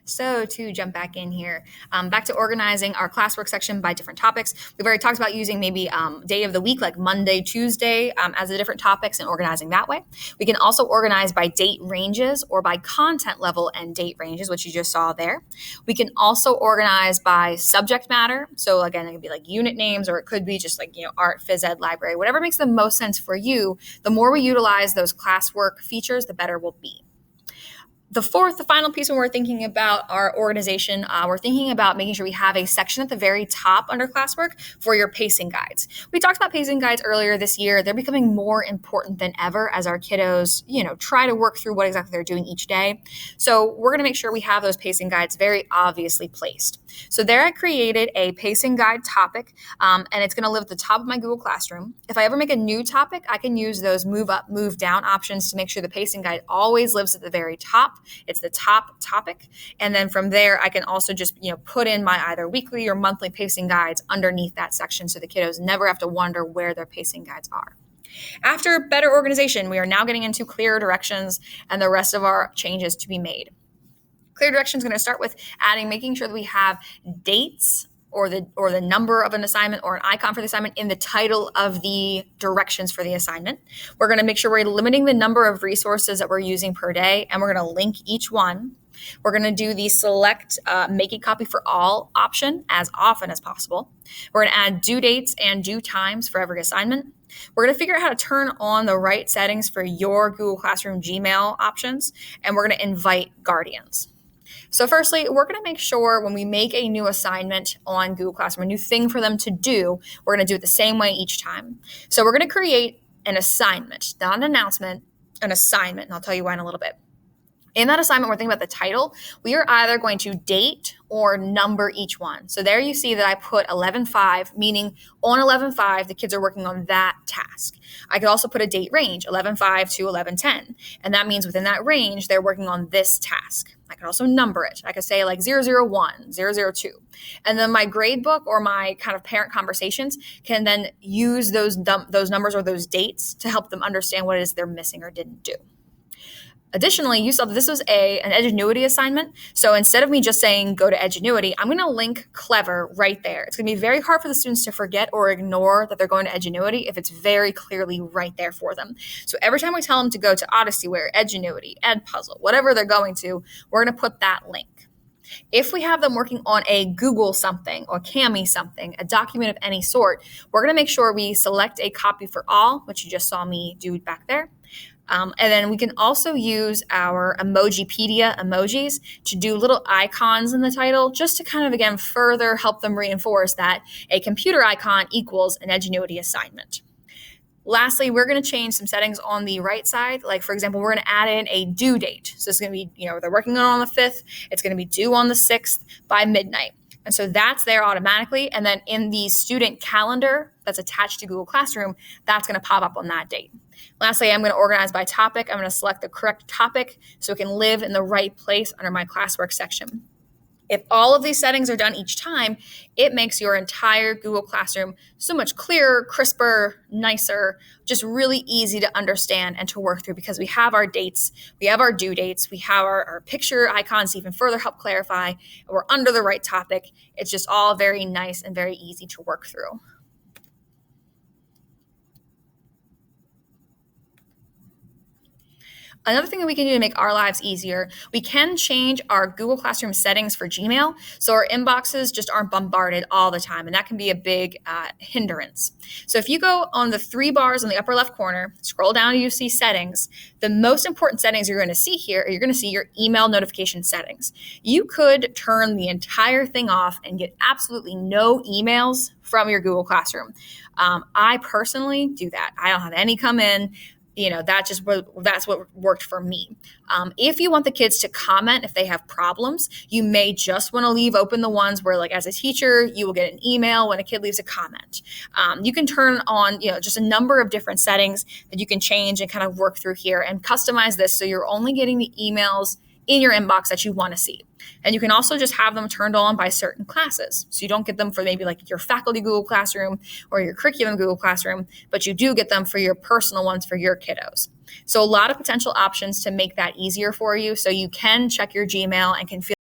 So to jump back in here, back to organizing our classwork section by different topics. We've already talked about using maybe day of the week like Monday, Tuesday as the different topics and organizing that way. We can also organize by date ranges or by content level and date ranges, which you just saw there. We can also organize by subject matter. So again, it could be like unit names, or it could be just like, art, phys ed, library, whatever makes the most sense for you. The more we utilize those classwork features, the better we'll be. The final piece when we're thinking about our organization, we're thinking about making sure we have a section at the very top under classwork for your pacing guides. We talked about pacing guides earlier this year. They're becoming more important than ever as our kiddos, try to work through what exactly they're doing each day. So we're going to make sure we have those pacing guides very obviously placed. So there I created a pacing guide topic, and it's going to live at the top of my Google Classroom. If I ever make a new topic, I can use those move up, move down options to make sure the pacing guide always lives at the very top. It's the top topic. And then from there, I can also just, put in my either weekly or monthly pacing guides underneath that section so the kiddos never have to wonder where their pacing guides are. After better organization, we are now getting into clear directions and the rest of our changes to be made. Clear direction is going to start with making sure that we have dates or the number of an assignment or an icon for the assignment in the title of the directions for the assignment. We're going to make sure we're limiting the number of resources that we're using per day, and we're going to link each one. We're going to do the select make a copy for all option as often as possible. We're going to add due dates and due times for every assignment. We're going to figure out how to turn on the right settings for your Google Classroom Gmail options, and we're going to invite guardians. So firstly, we're going to make sure when we make a new assignment on Google Classroom, a new thing for them to do, we're going to do it the same way each time. So we're going to create an assignment, not an announcement, an assignment, and I'll tell you why in a little bit. In that assignment, we're thinking about the title. We are either going to date or number each one. So there you see that I put 11/5, meaning on 11/5, the kids are working on that task. I could also put a date range, 11/5 to 11/10. And that means within that range, they're working on this task. I could also number it. I could say like 001, 002. And then my grade book or my kind of parent conversations can then use those numbers or those dates to help them understand what it is they're missing or didn't do. Additionally, you saw that this was an Edgenuity assignment. So instead of me just saying go to Edgenuity, I'm going to link Clever right there. It's going to be very hard for the students to forget or ignore that they're going to Edgenuity if it's very clearly right there for them. So every time we tell them to go to Odyssey-ware, Edgenuity, Edpuzzle, whatever they're going to, we're going to put that link. If we have them working on a Google something or Kami something, a document of any sort, we're going to make sure we select a copy for all, which you just saw me do back there. And then we can also use our Emojipedia emojis to do little icons in the title, just to kind of, again, further help them reinforce that a computer icon equals an Edgenuity assignment. Lastly, we're going to change some settings on the right side. Like, for example, we're going to add in a due date. So it's going to be, they're working on the 5th. It's going to be due on the 6th by midnight. And so that's there automatically. And then in the student calendar that's attached to Google Classroom, that's going to pop up on that date. Lastly, I'm going to organize by topic. I'm going to select the correct topic so it can live in the right place under my classwork section. If all of these settings are done each time, it makes your entire Google Classroom so much clearer, crisper, nicer, just really easy to understand and to work through because we have our dates, we have our due dates, we have our picture icons to even further help clarify, and we're under the right topic. It's just all very nice and very easy to work through. Another thing that we can do to make our lives easier, we can change our Google Classroom settings for Gmail so our inboxes just aren't bombarded all the time, and that can be a big hindrance. So if you go on the 3 bars on the upper left corner, scroll down and you see settings, the most important settings you're going to see here, you're going to see your email notification settings. You could turn the entire thing off and get absolutely no emails from your Google Classroom. I personally do that. I don't have any come in. That's what worked for me. If you want the kids to comment if they have problems, you may just want to leave open the ones where, like, as a teacher, you will get an email when a kid leaves a comment. You can turn on, just a number of different settings that you can change and kind of work through here and customize this so you're only getting the emails in your inbox that you want to see. And you can also just have them turned on by certain classes. So you don't get them for maybe like your faculty Google Classroom or your curriculum Google Classroom, but you do get them for your personal ones for your kiddos. So a lot of potential options to make that easier for you so you can check your Gmail and can feel